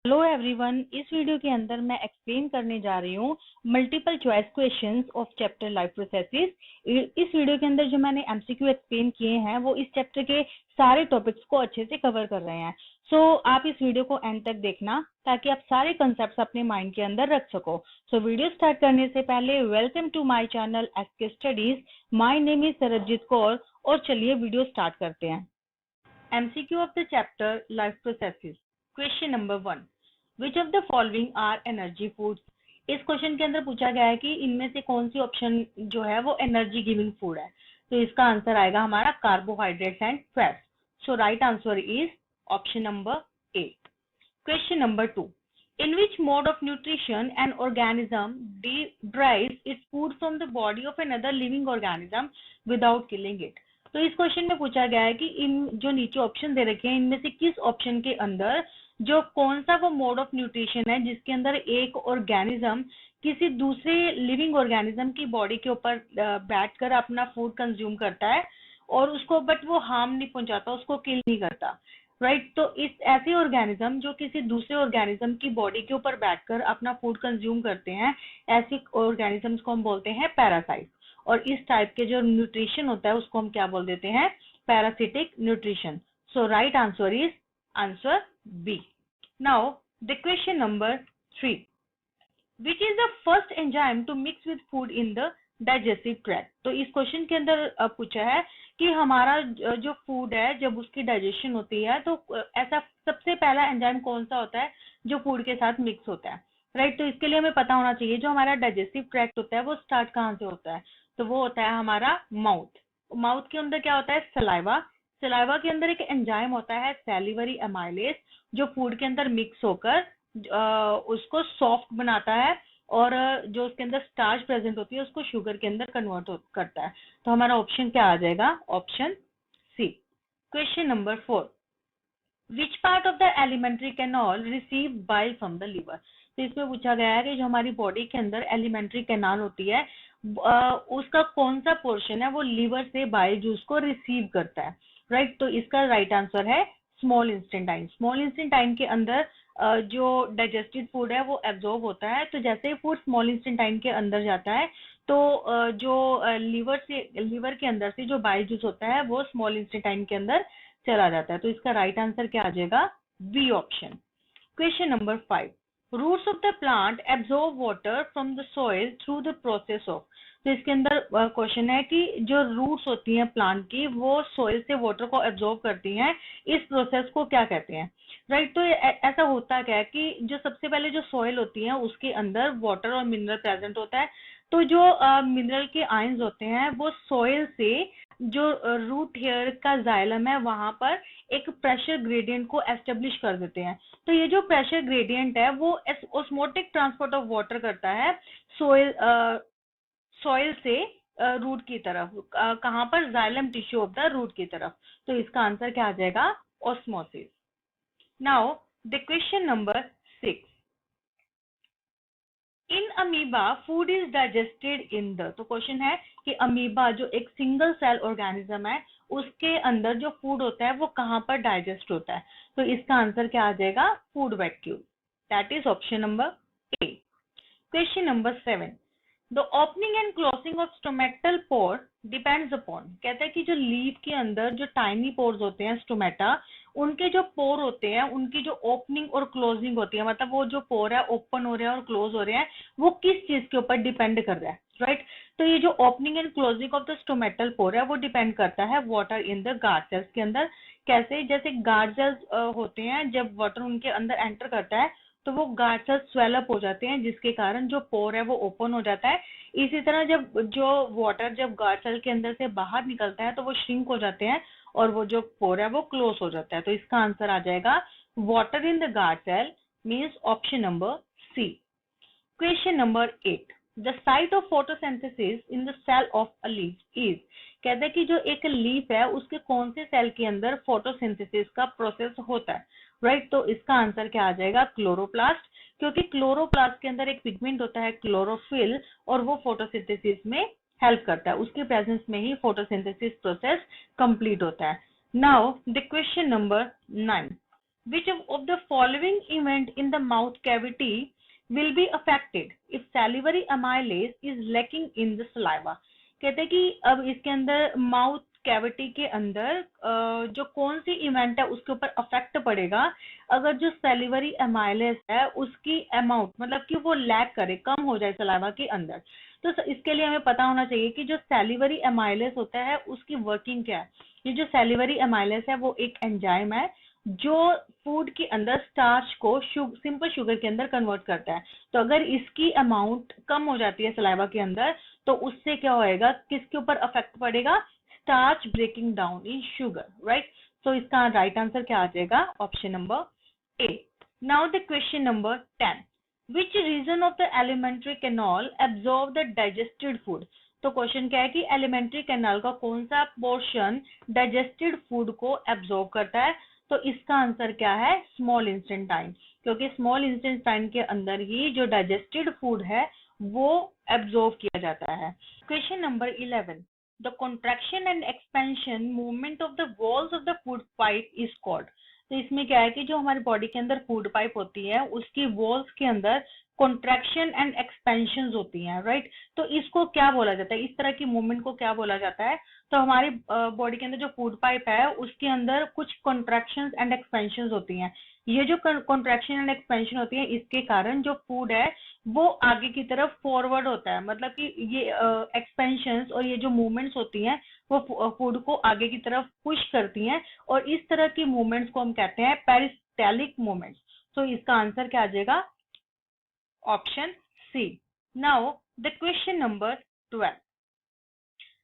Hello everyone, इस video के अंदर मैं एक्सप्लेन करने जा रही हूँ multiple choice questions of chapter life processes. इस वीडियो के अंदर जो मैंने एमसीक्यू एक्सप्लेन किए हैं वो इस चैप्टर के सारे टॉपिक्स को अच्छे से कवर कर रहे हैं। सो आप इस वीडियो को एंड तक देखना ताकि आप सारे कंसेप्ट अपने माइंड के अंदर रख सको। सो वीडियो स्टार्ट करने से पहले welcome to my channel SK studies. My name is Sarabjit Kaur और चलिए वीडियो स्टार्ट करते हैं। MCQ of the chapter life processes. Question number 1, which of the following are energy foods. इस क्वेश्चन के अंदर पूछा गया है कि इनमें से कौन सी ऑप्शन जो है वो एनर्जी गिविंग फूड है। तो इसका आंसर आएगा हमारा carbohydrates and fats. So right answer is option number A. Question number 2, in which mode of nutrition an organism derives its food from the body of another living organism without killing it। तो इस question में पूछा गया है कि इन जो नीचे option दे रखे हैं इनमें से किस ऑप्शन के अंदर जो कौन सा वो मोड ऑफ न्यूट्रिशन है जिसके अंदर एक ऑर्गेनिज्म किसी दूसरे लिविंग ऑर्गेनिज्म की बॉडी के ऊपर बैठकर अपना फूड कंज्यूम करता है और उसको बट वो हार्म नहीं पहुंचाता, उसको किल नहीं करता। राइट तो इस ऐसे ऑर्गेनिज्म जो किसी दूसरे ऑर्गेनिज्म की बॉडी के ऊपर बैठकर अपना फूड कंज्यूम करते हैं, ऐसे ऑर्गेनिजम्स को हम बोलते हैं पैरासाइट। और इस टाइप के जो न्यूट्रिशन होता है उसको हम क्या बोल देते हैं, parasitic nutrition. So right answer is answer B. Now the question number 3, which is the first enzyme to mix with food in the digestive tract. तो इस क्वेश्चन के अंदर पूछा है कि हमारा जो फूड है जब उसकी डाइजेशन होती है तो ऐसा सबसे पहला एंजाइम कौन सा होता है जो फूड के साथ मिक्स होता है। राइट तो इसके लिए हमें पता होना चाहिए जो हमारा डाइजेस्टिव ट्रैक्ट होता है वो स्टार्ट कहाँ से होता है। तो वो होता है हमारा माउथ। माउथ के अंदर क्या होता है, सलाइवा। सलाइवा के अंदर एक एंजाइम होता है सैलिवरी एमाइलेज जो फूड के अंदर मिक्स होकर उसको सॉफ्ट बनाता है और जो उसके अंदर स्टार्च प्रेजेंट होती है उसको शुगर के अंदर कन्वर्ट करता है। तो हमारा ऑप्शन क्या आ जाएगा, option C. Question number 4, which part of the alimentary canal receive bile from the liver. तो इसमें पूछा गया है कि जो हमारी बॉडी के अंदर एलिमेंट्री कैनाल होती है उसका कौन सा पोर्शन है वो लिवर से बाइल जूस को रिसीव करता है। राइट तो इसका राइट आंसर है स्मॉल इंस्टेंटाइन। स्मॉल इंस्टेंटाइन के अंदर जो डाइजेस्टेड फूड है वो एब्जॉर्ब होता है। तो जैसे ही फूड स्मॉल इंस्टेंटाइन के अंदर जाता है तो जो लिवर के अंदर से जो बाइल जूस होता है वो स्मॉल इंस्टेंटाइन के अंदर चला जाता है। तो इसका राइट आंसर क्या आ जाएगा, B option. Question number 5, roots of the plant absorb water from the soil through the process of. तो इसके अंदर क्वेश्चन है कि जो रूट्स होती हैं प्लांट की वो सॉइल से वाटर को एब्जॉर्ब करती हैं, इस प्रोसेस को क्या कहते हैं। राइट तो ऐसा होता क्या है कि जो सबसे पहले जो सॉइल होती है उसके अंदर वाटर और मिनरल प्रेजेंट होता है। तो जो मिनरल के आयंस होते हैं वो सॉइल से जो रूट हेयर का जाइलम है वहां पर एक प्रेशर ग्रेडियंट को एस्टेब्लिश कर देते हैं। तो ये जो प्रेशर ग्रेडियंट है वो ऑस्मोटिक ट्रांसपोर्ट ऑफ वाटर करता है सॉइल से रूट की तरफ, कहां पर, xylem tissue of the root की तरफ। तो इसका आंसर क्या आ जाएगा, osmosis. Now the question number 6, in amoeba food is digested in the. तो क्वेश्चन है कि अमीबा जो एक सिंगल सेल ऑर्गेनिज्म है उसके अंदर जो फूड होता है वो कहां पर डाइजेस्ट होता है। तो इसका आंसर क्या आ जाएगा, food vacuole. That is option number A. Question number 7, the opening and closing of stomatal pore depends upon. कहता है कि जो लीफ के अंदर जो टाइनी पोर्स होते हैं स्टोमेटा, उनके जो पोर होते हैं उनकी जो ओपनिंग और क्लोजिंग होती है, मतलब वो जो पोर है ओपन हो रहे हैं और क्लोज हो रहे हैं वो किस चीज के ऊपर डिपेंड कर रहा है। राइट तो ये जो opening and closing of the stomatal pore है वो डिपेंड करता है water in the guard cells के अंदर। कैसे, जैसे गार्ड सेल्स होते हैं जब वाटर उनके अंदर एंटर करता है तो वो गार्ड सेल्स स्वेलअप हो जाते हैं जिसके कारण जो पोर है वो ओपन हो जाता है। इसी तरह जब जो वाटर जब गार्ड सेल के अंदर से बाहर निकलता है तो वो श्रिंक हो जाते हैं और वो जो पोर है वो क्लोज हो जाता है। तो इसका आंसर आ जाएगा water in the guard cell means option number C. Question number 8, the site of photosynthesis in the cell of a leaf is. कहता है कि जो एक लीफ है उसके कौन से सेल के अंदर फोटोसिंथेसिस का प्रोसेस होता है। राइट तो इसका आंसर क्या आ जाएगा, क्लोरोप्लास्ट। क्योंकि क्लोरोप्लास्ट के अंदर एक पिगमेंट होता है क्लोरोफिल और वो फोटोसिंथेसिस में हेल्प करता है, उसके प्रेजेंस में ही फोटोसिंथेसिस प्रोसेस कंप्लीट होता है। Now the question number 9, which of the following event in the mouth cavity will be affected if salivary amylase is lacking in the saliva। कहते हैं कि अब इसके अंदर माउथ कैविटी के अंदर जो कौन सी इवेंट है उसके ऊपर अफेक्ट पड़ेगा अगर जो सैलिवरी एमाइलेस है उसकी अमाउंट मतलब कि वो लैक करे, कम हो जाए सलाइवा के अंदर। तो इसके लिए हमें पता होना चाहिए कि जो सैलिवरी एमाइलेस होता है उसकी वर्किंग क्या है। ये जो सैलिवरी एमाइलेस है वो एक एंजाइम है जो फूड के अंदर स्टार्च को सिंपल शुगर के अंदर कन्वर्ट करता है। तो अगर इसकी अमाउंट कम हो जाती है सलाइवा के अंदर तो उससे क्या होएगा, किसके ऊपर अफेक्ट पड़ेगा, starch breaking down in sugar, right. So इसका राइट आंसर क्या आ जाएगा, option number A. Now the question number 10, which region of the alimentary canal absorb the digested food. तो क्वेश्चन क्या है कि एलिमेंट्री कैनाल का कौन सा पोर्शन डाइजेस्टेड फूड को एब्जॉर्ब करता है। तो इसका आंसर क्या है, स्मॉल इंस्टेंटाइन, क्योंकि स्मॉल इंस्टेंटाइन के अंदर ही जो डाइजेस्टेड फूड है वो एब्जॉर्ब किया जाता है। Question number 11, the contraction and expansion movement of the walls of the food pipe is called. तो इसमें क्या है कि जो हमारी बॉडी के अंदर फूड पाइप होती है उसकी वॉल्स के अंदर कॉन्ट्रैक्शन एंड एक्सपेंशन होती हैं, राइट। तो इसको क्या बोला जाता है, इस तरह की मूवमेंट को क्या बोला जाता है। तो हमारी बॉडी के अंदर जो फूड पाइप है उसके अंदर कुछ कॉन्ट्रैक्शन एंड एक्सपेंशन होती हैं। ये जो कॉन्ट्रैक्शन एंड एक्सपेंशन होती है इसके कारण जो फूड है वो आगे की तरफ फॉरवर्ड होता है, मतलब कि ये एक्सपेंशन और ये जो मूवमेंट्स होती हैं वो फूड को आगे की तरफ पुश करती हैं और इस तरह की मूवमेंट्स को हम कहते हैं पेरिस्टालिक मूवमेंट्स। तो इसका आंसर क्या आ जाएगा, option C. Now the question number 12,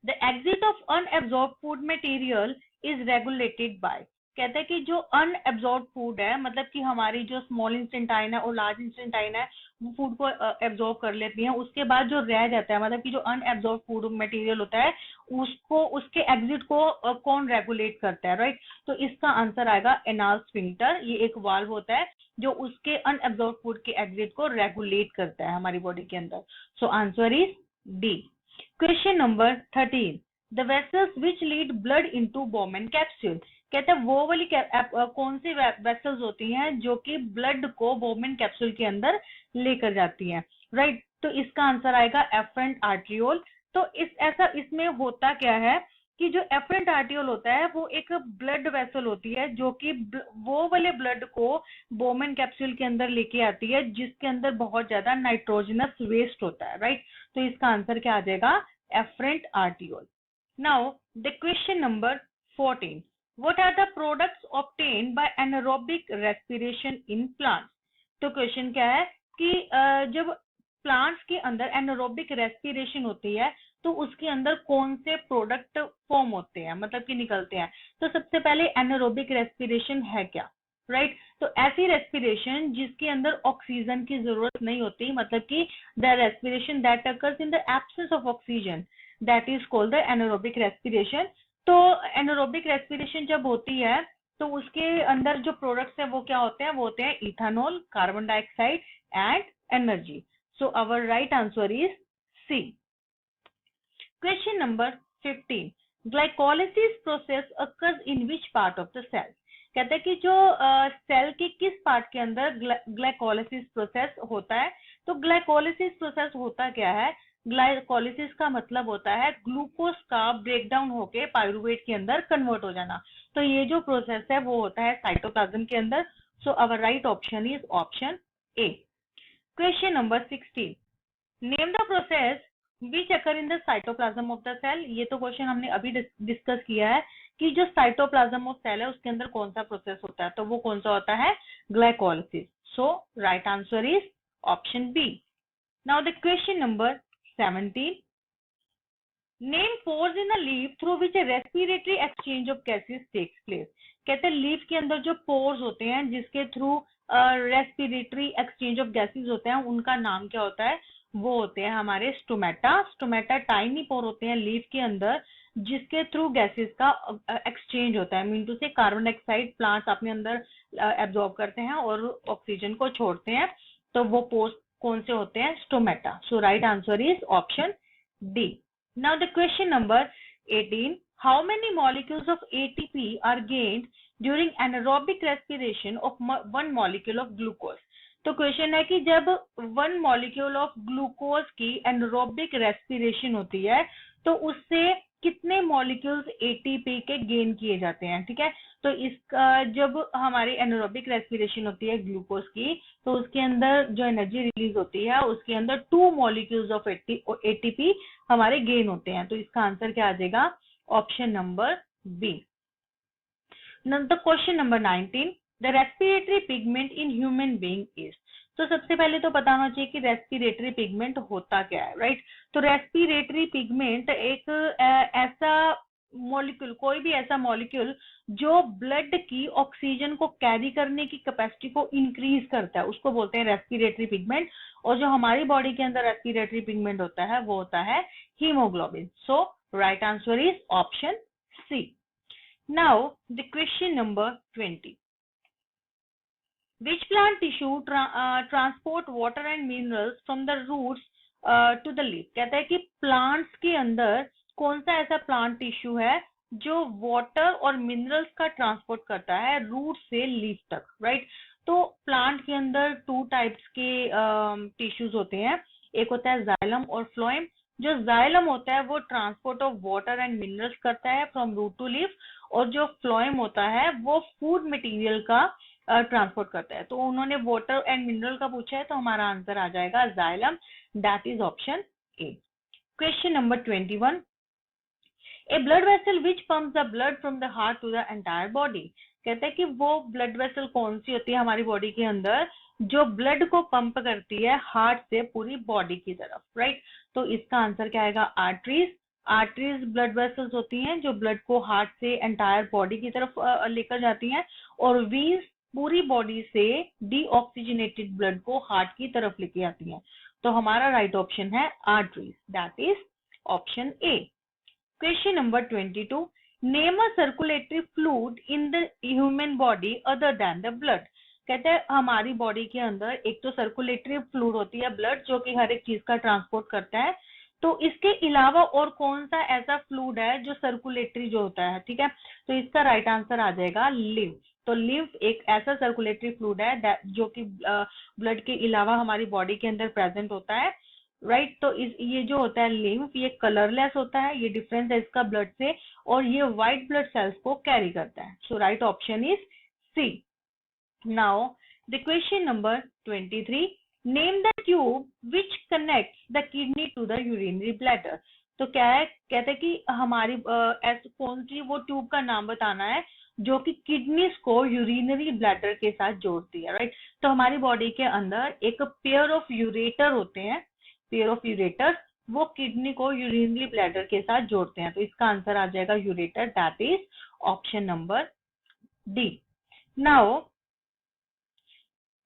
the exit of unabsorbed food material is regulated by. कहते हैं कि जो अनएब्जॉर्ब फूड है मतलब कि हमारी जो स्मॉल इंस्टेंटाइन है और लार्ज इंस्टेंटाइन है वो फूड को एब्जॉर्ब कर लेती हैं, उसके बाद जो रह जाता है मतलब कि जो अनएब्जॉर्ब फूड मटेरियल होता है उसको उसके एग्जिट को कौन रेगुलेट करता है, राइट। तो इसका आंसर आएगा एनाल स्फिंक्टर। ये एक वाल्व होता है जो उसके अनएब्जॉर्ब फूड के एग्जिट को रेगुलेट करता है हमारी बॉडी के अंदर। So answer is D. Question number 13, the vessels which lead blood into बोमेन capsule. कहते हैं वो वाली कौन सी वेसल्स होती हैं जो कि ब्लड को बोमेन कैप्सूल के अंदर लेकर जाती हैं, राइट। तो इसका आंसर आएगा एफरेंट आर्ट्रियोल। तो इसमें होता क्या है कि जो एफरेंट आर्ट्रियोल होता है वो एक ब्लड वेसल होती है जो कि वो वाले ब्लड को बोमेन कैप्सूल के अंदर लेके आती है जिसके अंदर बहुत ज्यादा नाइट्रोजनस वेस्ट होता है, राइट। तो इसका आंसर क्या आ जाएगा, afferent arteriole. Now the question number 14, what are the products obtained by anaerobic respiration in plants। तो क्वेश्चन क्या है कि जब प्लांट्स के अंदर एनारोबिक रेस्पिरेशन होती है तो उसके अंदर कौन से प्रोडक्ट फॉर्म होते हैं मतलब कि निकलते हैं। तो सबसे पहले एनारोबिक रेस्पिरेशन है क्या, राइट। तो ऐसी रेस्पिरेशन जिसके अंदर ऑक्सीजन की जरूरत नहीं होती, मतलब कि the respiration that occurs in the absence of oxygen, that is called the anaerobic respiration. तो एनारोबिक रेस्पिरेशन जब होती है तो उसके अंदर जो प्रोडक्ट्स है वो क्या होते हैं, वो होते हैं ethanol, carbon dioxide and energy. So our right answer is C. Question number 15, glycolysis process occurs in which part of the cell. कहते हैं कि जो सेल के किस पार्ट के अंदर ग्लाइकोलिसिस प्रोसेस होता है। तो ग्लाइकोलिसिस प्रोसेस होता क्या है, ग्लाइकोलिसिस का मतलब होता है ग्लूकोज का ब्रेकडाउन होके पायरुवेट के अंदर कन्वर्ट हो जाना। तो ये जो प्रोसेस है वो होता है साइटोप्लाज्म के अंदर। So our right option is option A. Question number 16, name the process which occur in the cytoplasm of the cell. ये तो क्वेश्चन हमने अभी डिस्कस किया है कि जो साइटोप्लाज्म ऑफ सेल है उसके अंदर कौन सा प्रोसेस होता है, तो वो कौन सा होता है, glycolysis. So right answer is option B. Now the question number 17, name pores in a leaf through which a respiratory exchange of gases takes place। कहते हैं लीफ के अंदर जो पोर्स होते हैं जिसके through respiratory exchange of gases होते हैं उनका नाम क्या होता है, वो होते हैं हमारे स्टोमेटा। स्टोमेटा टाइनी पोर होते हैं लीफ के अंदर जिसके थ्रू गैसेस का एक्सचेंज होता है। मीन टू से कार्बन डाइऑक्साइड प्लांट्स अपने अंदर एब्जॉर्ब करते हैं और ऑक्सीजन को छोड़ते हैं, तो वो पोर्स कौन से होते हैं, stomata. So right answer is option D. Now the question number 18, how many molecules of ATP are gained during anaerobic respiration of 1 molecule of glucose. तो क्वेश्चन है कि जब 1 मॉलिक्यूल ऑफ ग्लूकोज की एनारोबिक रेस्पिरेशन होती है तो उससे कितने मॉलिक्यूल्स एटीपी के गेन किए जाते हैं, ठीक है। तो इसका जब हमारी एनारोबिक रेस्पिरेशन होती है ग्लूकोज की, तो उसके अंदर जो एनर्जी रिलीज होती है उसके अंदर 2 मॉलिक्यूल्स ऑफ एटीपी हमारे गेन होते हैं। तो इसका आंसर क्या आ जाएगा, option number B. The question number 19, the respiratory pigment in human being is. तो सबसे पहले तो पता होना चाहिए कि रेस्पिरेटरी पिगमेंट होता क्या है, राइट। तो रेस्पिरेटरी पिगमेंट एक ऐसा मॉलिक्यूल, कोई भी ऐसा मॉलिक्यूल जो ब्लड की ऑक्सीजन को कैरी करने की कैपेसिटी को इंक्रीज करता है, उसको बोलते हैं रेस्पिरेटरी पिगमेंट। और जो हमारी बॉडी के अंदर रेस्पिरेटरी पिगमेंट होता है वो होता है haemoglobin. So right answer is option C. Now the question number 20. Which plant tissue transport water and minerals from the roots to the leaf? कहता है कि plants के अंदर कौन सा ऐसा plant tissue है जो water और minerals का transport करता है रूट से लीफ तक, राइट। तो प्लांट के अंदर 2 टाइप्स के टिश्यूज होते हैं, एक होता है जाइलम और फ्लोएम। जो जाइलम होता है वो transport of water and minerals करता है फ्रॉम रूट टू लीफ, और जो फ्लोएम होता है वो फूड मटेरियल का ट्रांसपोर्ट करता है। तो उन्होंने वाटर एंड मिनरल का पूछा है, तो हमारा आंसर आ जाएगा xylem, that is option A. Question number 21, a blood vessel which pumps the blood from the heart to the entire body. कहते हैं कि वो ब्लड वेसल कौन सी होती है हमारी बॉडी के अंदर जो ब्लड को पंप करती है हार्ट से पूरी बॉडी की तरफ, राइट। तो इसका आंसर क्या आएगा, आर्टरीज। आर्टरीज ब्लड वेसल्स होती हैं जो ब्लड को हार्ट से एंटायर बॉडी की तरफ लेकर जाती हैं, और वीन्स पूरी बॉडी से डीऑक्सीजनेटेड ब्लड को हार्ट की तरफ लेके आती हैं। तो हमारा राइट ऑप्शन है arteries, that is option A. Question number 22, name a circulatory fluid in the human body other than the blood. कहते हैं हमारी बॉडी के अंदर एक तो सर्कुलेटरी फ्लूइड होती है ब्लड, जो कि हर एक चीज का ट्रांसपोर्ट करता है। तो इसके अलावा और कौन सा ऐसा फ्लूइड है जो सर्कुलेटरी जो होता है, ठीक है। तो इसका राइट आंसर आ जाएगा लिम्फ। तो लिम्फ एक ऐसा सर्कुलेटरी फ्लूइड है जो कि ब्लड के अलावा हमारी बॉडी के अंदर प्रेजेंट होता है, राइट। तो ये जो होता है लिम्फ, ये कलरलेस होता है, ये डिफरेंस है इसका ब्लड से, और ये व्हाइट ब्लड सेल्स को कैरी करता है। So right option is C. Now the question number 23, name the tube which connects the kidney to the urinary bladder. तो क्या है, कहते हैं कि हमारी ऐसी कौन सी वो ट्यूब का नाम बताना है जो कि किडनीज को यूरिनरी ब्लैडर के साथ जोड़ती है, राइट। तो हमारी बॉडी के अंदर एक पेयर ऑफ यूरेटर होते हैं, पेयर ऑफ यूरेटर, वो किडनी को यूरिनरी ब्लैडर के साथ जोड़ते हैं। तो इसका आंसर आ जाएगा ureter, that is option number D. Now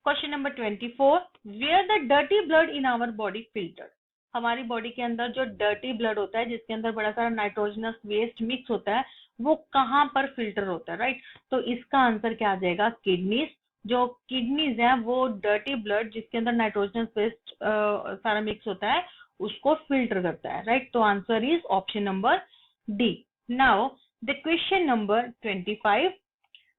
question number 24, where the dirty blood in our body filtered. हमारी बॉडी के अंदर जो डर्टी ब्लड होता है जिसके अंदर बड़ा सारा नाइट्रोजनस वेस्ट मिक्स होता है, वो कहाँ पर फिल्टर होता है, राइट। तो इसका आंसर क्या आ जाएगा, किडनीज। जो किडनीज है वो डर्टी ब्लड जिसके अंदर नाइट्रोजनस वेस्ट सारा मिक्स होता है उसको फिल्टर करता है, राइट। तो answer is option number D. Now the question number 25,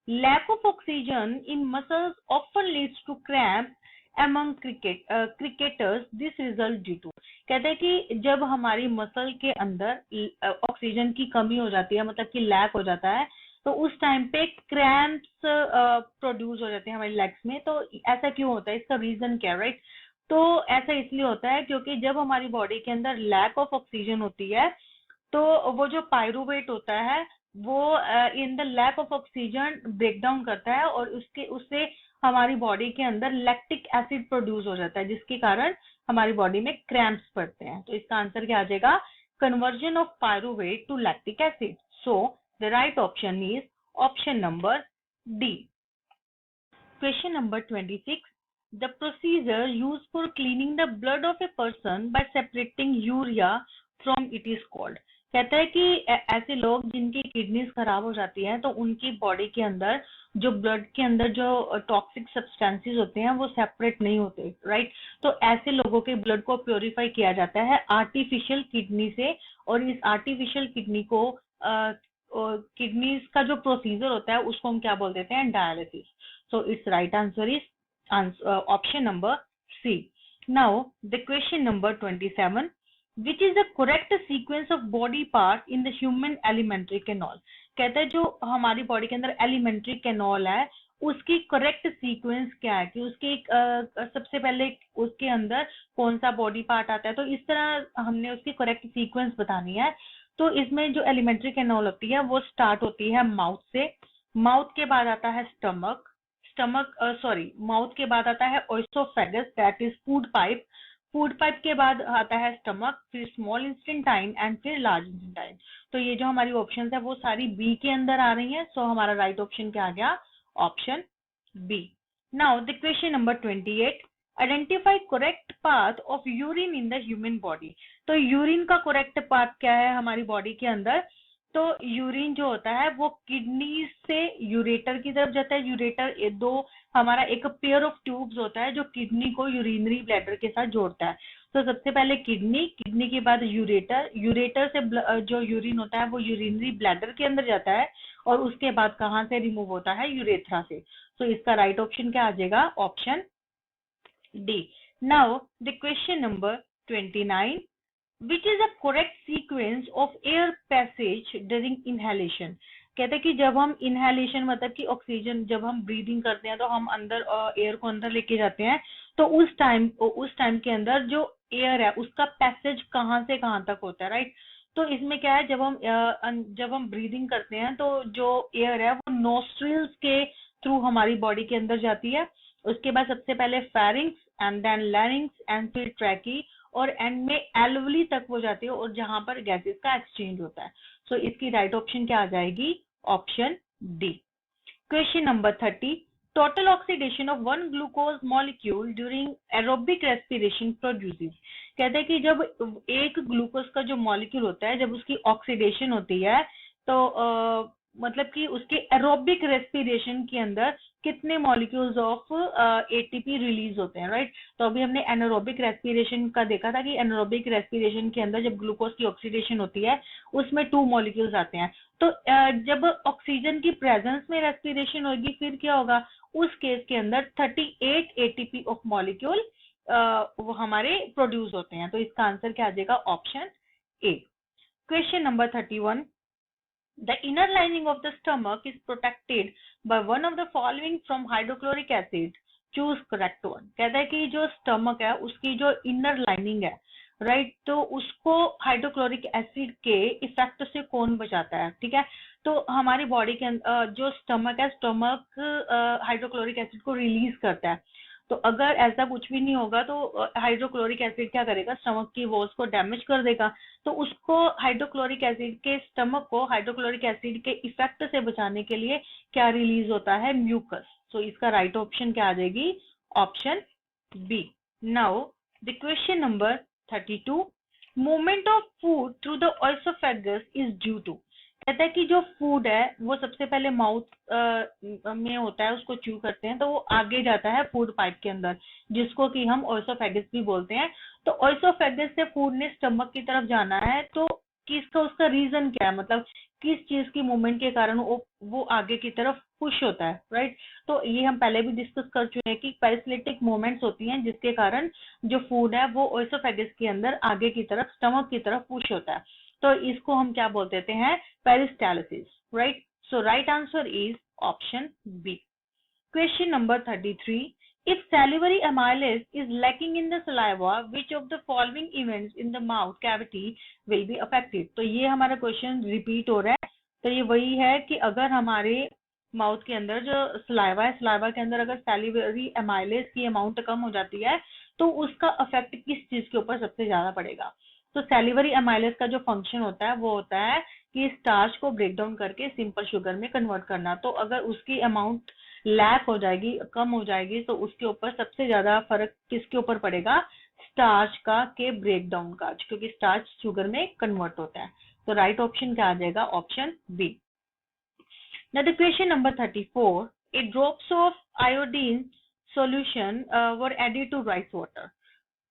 lack of oxygen in muscles often leads to cramps among cricketers, this result due to। कहते हैं कि जब हमारी मसल के अंदर ऑक्सीजन की कमी हो जाती है, मतलब कि लैक हो जाता है, तो उस टाइम पे क्रैम्प्स प्रोड्यूस हो जाते हैं हमारी लेग्स में। तो ऐसा क्यों होता है, इसका रीजन क्या है, राइट। तो ऐसा इसलिए होता है क्योंकि जब हमारी बॉडी के अंदर लैक ऑफ ऑक्सीजन होती है तो वो जो पायरुवेट होता है वो in the lack of oxygen break down करता है, और उससे हमारी बॉडी के अंदर लैक्टिक एसिड प्रोड्यूस हो जाता है, जिसके कारण हमारी बॉडी में क्रैम्प्स पड़ते हैं। तो इसका आंसर क्या आ जाएगा, conversion of pyruvate to lactic acid. So the right option is option number D. Question number 26, the procedure used for cleaning the blood of a person by separating urea from it is called। कहता है कि ऐसे लोग जिनकी kidneys खराब हो जाती है तो उनकी बॉडी के अंदर जो ब्लड के अंदर जो टॉक्सिक सब्सटेंसेस होते हैं वो सेपरेट नहीं होते, राइट। तो ऐसे लोगों के ब्लड को प्योरीफाई किया जाता है आर्टिफिशियल किडनी से, और इस आर्टिफिशियल किडनी को किडनीज का जो प्रोसीजर होता है उसको हम क्या बोल देते हैं, dialysis. So it's right answer is option number C. Now the question number 27, which is the correct sequence of body part in the human alimentary canal. कहते हैं जो हमारी बॉडी के अंदर एलिमेंट्री कैनॉल है उसकी करेक्ट सीक्वेंस क्या है, कि उसके सबसे पहले उसके अंदर कौन सा बॉडी पार्ट आता है। तो इस तरह हमने उसकी करेक्ट सीक्वेंस बतानी है। तो इसमें जो एलिमेंट्री कैनॉल होती है वो स्टार्ट होती है माउथ से, माउथ के बाद आता है स्टमक, माउथ के बाद आता है oesophagus that is food pipe, food pipe के बाद आता है स्टमक, फिर स्मॉल इंटेस्टाइन एंड फिर लार्ज इंटेस्टाइन। तो ये जो हमारी ऑप्शन है वो सारी बी के अंदर आ रही हैं। सो हमारा राइट ऑप्शन क्या आ गया, option B. Now the question number 28, identify correct path of urine in the human body. तो यूरिन का करेक्ट पाथ क्या है हमारी बॉडी के अंदर, तो यूरिन जो होता है वो किडनी से यूरेटर की तरफ जाता है। यूरेटर दो हमारा एक पेयर ऑफ ट्यूब्स होता है जो किडनी को यूरिनरी ब्लैडर के साथ जोड़ता है। तो सबसे पहले किडनी, किडनी के बाद यूरेटर, यूरेटर से जो यूरिन होता है वो यूरिनरी ब्लैडर के अंदर जाता है और उसके बाद कहाँ से रिमूव होता है, यूरेथ्रा से। तो इसका राइट ऑप्शन क्या आ जाएगा, option D. Now the question number 29, which is a correct sequence of air passage during inhalation। कहते हैं कि जब हम इनहेलेशन मतलब कि ऑक्सीजन जब हम ब्रीदिंग करते हैं तो हम अंदर एयर को अंदर लेके जाते हैं, तो उस टाइम के अंदर जो एयर है उसका पैसेज कहाँ से कहाँ तक होता है, राइट। तो इसमें क्या है, जब हम ब्रीदिंग करते हैं तो जो एयर है वो नोस्ट्रिल्स के थ्रू हमारी बॉडी के अंदर जाती है। उसके बाद सबसे पहले pharynx and then larynx and फिर ट्रैकी और एंड में एल्वली तक वो जाती है और जहां पर गैसेस का एक्सचेंज होता है। सो इसकी राइट ऑप्शन क्या आ जाएगी, option D. Question number 30, total oxidation of one glucose molecule during aerobic respiration produces. कहते हैं कि जब एक ग्लूकोज का जो मॉलिक्यूल होता है जब उसकी ऑक्सीडेशन होती है तो मतलब कि उसके एरोबिक रेस्पिरेशन के अंदर कितने मॉलिक्यूल्स ऑफ एटीपी रिलीज होते हैं, राइट। तो अभी हमने एनारोबिक रेस्पिरेशन का देखा था कि एनारोबिक रेस्पिरेशन के अंदर जब ग्लूकोज की ऑक्सीडेशन होती है उसमें 2 मॉलिक्यूल्स आते हैं। तो जब ऑक्सीजन की प्रेजेंस में रेस्पिरेशन होगी फिर क्या होगा, उस केस के अंदर 38 एटीपी ऑफ मॉलिक्यूल वो हमारे प्रोड्यूस होते हैं। तो इसका आंसर क्या आ जाएगा, option A. Question number 31, the inner lining of the stomach is protected by one of the following from hydrochloric acid, choose correct one। कहता है कि जो स्टमक है उसकी जो इनर लाइनिंग है, राइट, तो उसको हाइड्रोक्लोरिक एसिड के इफेक्ट से कौन बचाता है, ठीक है। तो हमारी बॉडी के जो स्टमक है, स्टमक हाइड्रोक्लोरिक एसिड को रिलीज करता है। तो अगर ऐसा कुछ भी नहीं होगा तो हाइड्रोक्लोरिक एसिड क्या करेगा, स्टमक की वॉल्स को डैमेज कर देगा। तो उसको हाइड्रोक्लोरिक एसिड के स्टमक को हाइड्रोक्लोरिक एसिड के इफेक्ट से बचाने के लिए क्या रिलीज होता है, म्यूकस। सो इसका राइट ऑप्शन क्या आ जाएगी, option B. Now the question number 32, movement of food through the oesophagus is due to. कहता है कि जो फूड है वो सबसे पहले माउथ में होता है, उसको च्यू करते हैं तो वो आगे जाता है फूड पाइप के अंदर जिसको कि हम ऑइसोफेगस भी बोलते हैं। तो ऑइसोफेगस से फूड ने स्टमक की तरफ जाना है, तो किसका उसका रीजन क्या है, मतलब किस चीज की मूवमेंट के कारण वो आगे की तरफ पुश होता है, राइट। तो ये हम पहले भी डिस्कस कर चुके हैं कि पेरिस्टलिटिक मूवमेंट्स होती हैं जिसके कारण जो फूड है वो ऑइसोफेगस के अंदर आगे की तरफ स्टमक की तरफ पुश होता है। तो इसको हम क्या बोल देते हैं, peristalsis, right. So right answer is option B. Question number 33, if salivary amylase is lacking in the saliva, which of the following events in the mouth cavity will be affected। तो ये हमारा क्वेश्चन रिपीट हो रहा है। तो ये वही है कि अगर हमारे माउथ के अंदर जो सलाइवा है, सलाइवा के अंदर अगर सैलिवरी एमाइलेज की अमाउंट कम हो जाती है तो उसका अफेक्ट किस चीज के ऊपर सबसे ज्यादा पड़ेगा। तो सैलिवरी एमाइलेज का जो फंक्शन होता है वो होता है कि स्टार्च को ब्रेक डाउन करके सिंपल शुगर में कन्वर्ट करना। तो अगर उसकी अमाउंट लैक हो जाएगी, कम हो जाएगी, तो उसके ऊपर सबसे ज्यादा फर्क किसके ऊपर पड़ेगा, स्टार्च का के ब्रेक डाउन का, क्योंकि स्टार्च शुगर में कन्वर्ट होता है। तो राइट ऑप्शन क्या आ जाएगा, option B. Now the question number 34, a drops of iodine solution were added to rice water।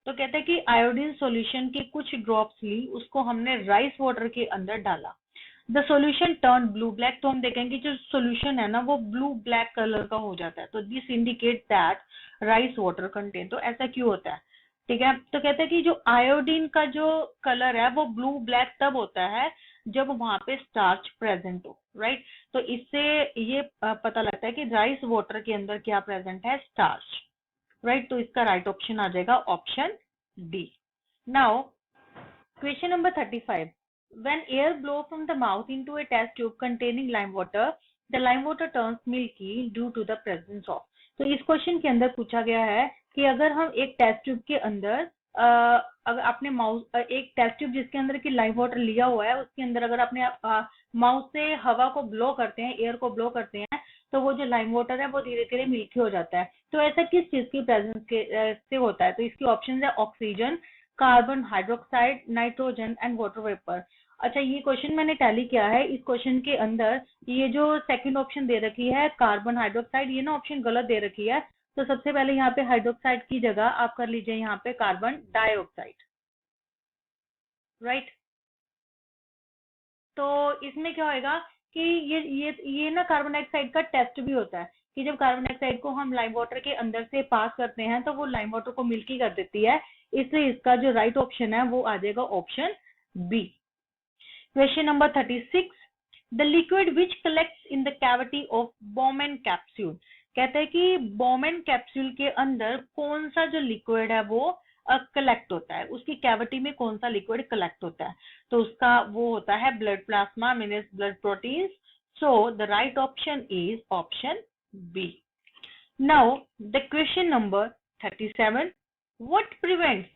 तो कहता है कि आयोडीन सॉल्यूशन के कुछ ड्रॉप्स ली, उसको हमने राइस वाटर के अंदर डाला। The solution turn blue black, तो हम देखेंगे जो सोल्यूशन है ना वो ब्लू ब्लैक कलर का हो जाता है, तो this indicate that rice water contain. तो ऐसा क्यों होता है, ठीक है। तो कहते हैं कि जो आयोडीन का जो कलर है वो ब्लू ब्लैक तब होता है जब वहां पे स्टार्च प्रेजेंट हो, राइट। तो इससे ये पता लगता है कि राइस वाटर के अंदर क्या प्रेजेंट है, स्टार्च, राइट। तो इसका राइट ऑप्शन आ जाएगा option D. Now question number 35, when air blow from the mouth into a test tube containing lime water, the lime water turns milky due to the presence of। तो इस question के अंदर पूछा गया है कि अगर हम एक टेस्ट ट्यूब के अंदर अगर अपने माउथ एक टेस्ट ट्यूब जिसके अंदर की लाइम वाटर लिया हुआ है उसके अंदर अगर अपने माउथ से हवा को ब्लो करते हैं, एयर को ब्लो करते हैं, तो वो जो लाइम वाटर है वो धीरे धीरे मिल्की हो जाता है। तो ऐसा किस चीज की प्रेजेंस के से होता है, तो इसकी ऑप्शन है oxygen, carbon hydroxide, nitrogen and water vapour. अच्छा, ये क्वेश्चन मैंने टैली किया है, इस क्वेश्चन के अंदर ये जो सेकंड ऑप्शन दे रखी है कार्बन हाइड्रोक्साइड, ये ना ऑप्शन गलत दे रखी है। तो सबसे पहले यहाँ पे हाइड्रोक्साइड की जगह आप कर लीजिए यहाँ पे कार्बन डाइऑक्साइड, राइट। तो इसमें क्या होएगा कि ये ना कार्बन डाइऑक्साइड का टेस्ट भी होता है कि जब कार्बन डाइऑक्साइड को हम लाइम वाटर के अंदर से पास करते हैं तो वो लाइम वाटर को मिल्की कर देती है, इसलिए इसका जो राइट ऑप्शन है वो आ जाएगा option B. Question number 36, the liquid which collects in the cavity of Bowman capsule. कहते हैं कि बोमेन कैप्सूल के अंदर कौन सा जो लिक्विड है वो कलेक्ट होता है, उसकी कैविटी में कौन सा लिक्विड कलेक्ट होता है, तो उसका वो होता है blood plasma means blood proteins. So the right option is option B. Now the question number 37, what prevents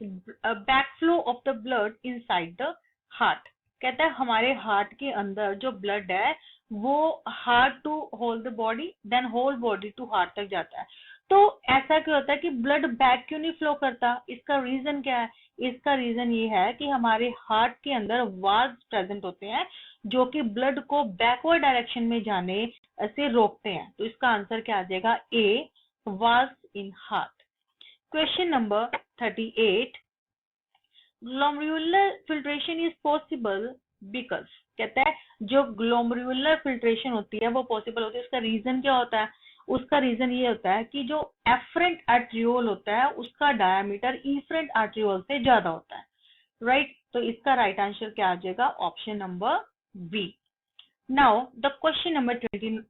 a backflow of the blood inside the heart। कहता है हमारे हार्ट के अंदर जो ब्लड है वो heart to whole the body then whole body to heart तक जाता है। तो ऐसा क्यों होता है कि ब्लड बैक क्यों नहीं फ्लो करता, इसका रीजन क्या है, इसका रीजन ये है कि हमारे हार्ट के अंदर वाल्व्स प्रेजेंट होते हैं जो कि ब्लड को बैकवर्ड डायरेक्शन में जाने से रोकते हैं। तो इसका आंसर क्या आ जाएगा, A, valves in heart. Question number 38, glomerular filtration is possible because. कहता है जो ग्लोमेरुलर फिल्ट्रेशन होती है वो पॉसिबल होती है, उसका रीजन क्या होता है, उसका रीजन ये होता है कि जो एफरेंट आर्ट्रियोल होता है उसका डायमीटर इफरेंट आर्ट्रियोल से ज्यादा होता है, राइट। तो इसका राइट आंसर क्या आ जाएगा, option number B. Now the question number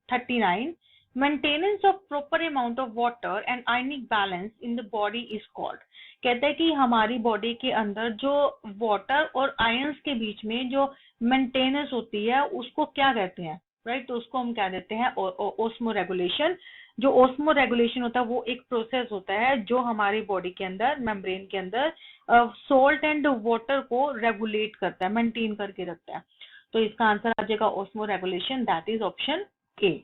39, maintenance of proper amount of water and ionic balance in the body is called. कहते हैं कि हमारी बॉडी के अंदर जो वाटर और आयंस के बीच में जो मेंटेनेंस होती है उसको क्या कहते हैं, राइट। तो उसको हम क्या देते हैं, ओस्मो रेगुलेशन। जो ओस्मो रेगुलेशन होता है वो एक प्रोसेस होता है जो हमारी बॉडी के अंदर मेम्ब्रेन के अंदर सोल्ट एंड वाटर को रेगुलेट करता है, मेंटेन करके रखता है। तो इसका आंसर आ जाएगा osmo regulation, that is option A.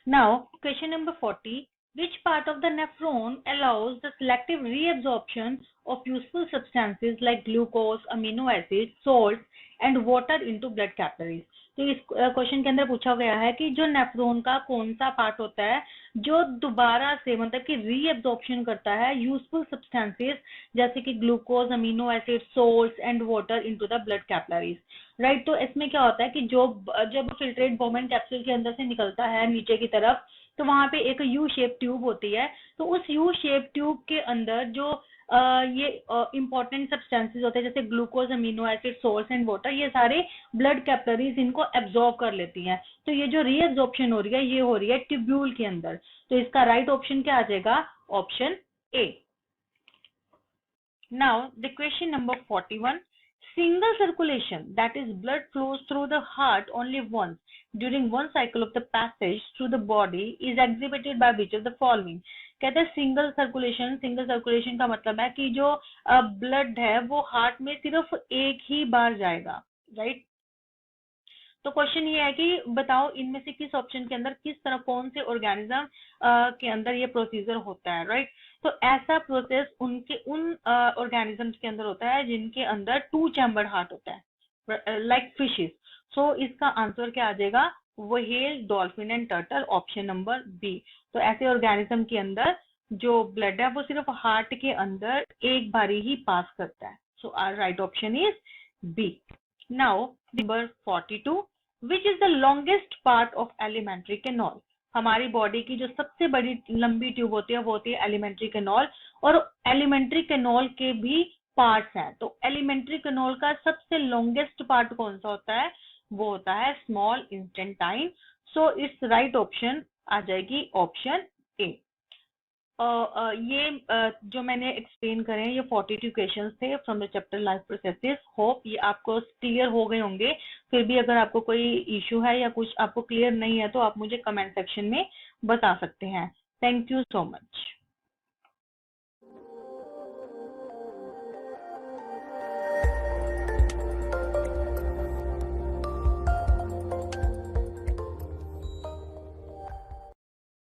Now question number 40, which part of the nephron allows the selective reabsorption of useful substances like glucose, amino acids, salts and water into blood capillaries। तो इस question के अंदर पूछा गया है कि जो nephron का कौन सा पार्ट होता है जो दोबारा से मतलब कि रीएब्जॉर्प्शन करता है यूजफुल सब्सटेंसेस जैसे कि glucose, amino acid, salts and water into the blood capillaries, right. तो इसमें क्या होता है कि जब फिल्ट्रेट बोमेन कैप्सूल के अंदर से निकलता है नीचे की तरफ तो वहां पे एक यू शेप ट्यूब होती है, तो उस यू शेप ट्यूब के अंदर जो ये इंपॉर्टेंट सब्सटेंसेस होते हैं जैसे glucose, amino acid, salts and water, ये सारे ब्लड कैपिलरीज इनको एब्जॉर्ब कर लेती हैं। तो ये जो रीएब्जॉर्प्शन हो रही है ये हो रही है ट्यूब्यूल के अंदर। तो इसका राइट ऑप्शन क्या आ जाएगा, option A. Now the question number 41, single circulation, that is blood flows through the heart only once during one cycle of the passage through the body is exhibited by which of the following। कहते हैं single circulation का मतलब है कि जो blood है वो heart में सिर्फ एक ही बार जाएगा, राइट। तो क्वेश्चन ये है कि बताओ इनमें से किस ऑप्शन के अंदर किस तरह कौन से ऑर्गेनिज्म के अंदर ये प्रोसीजर होता है, राइट। तो ऐसा प्रोसेस उन ऑर्गेनिजम्स के अंदर होता है जिनके अंदर 2 चैम्बर हार्ट होता है, लाइक फिशेस। सो इसका आंसर क्या आ जाएगा, whale, dolphin and turtle, option number B. तो ऐसे ऑर्गेनिज्म के अंदर जो ब्लड है वो सिर्फ हार्ट के अंदर एक बारी ही पास करता है। So our right option is B. Now number 42, which is the longest part of alimentary canal? हमारी बॉडी की जो सबसे बड़ी लंबी ट्यूब होती है वो होती है एलिमेंट्री कैनॉल, और एलिमेंट्री कैनॉल के भी पार्ट्स हैं। तो एलिमेंट्री कैनॉल का सबसे लॉन्गेस्ट पार्ट कौन सा होता है? वो होता है small intestine. So it's right option आ जाएगी ऑप्शन ए। ये जो मैंने एक्सप्लेन करे हैं ये 42 क्वेश्चंस थे from the chapter life processes. Hope ये आपको क्लियर हो गए होंगे। फिर भी अगर आपको कोई इश्यू है या कुछ आपको क्लियर नहीं है तो आप मुझे कमेंट सेक्शन में बता सकते हैं। Thank you so much.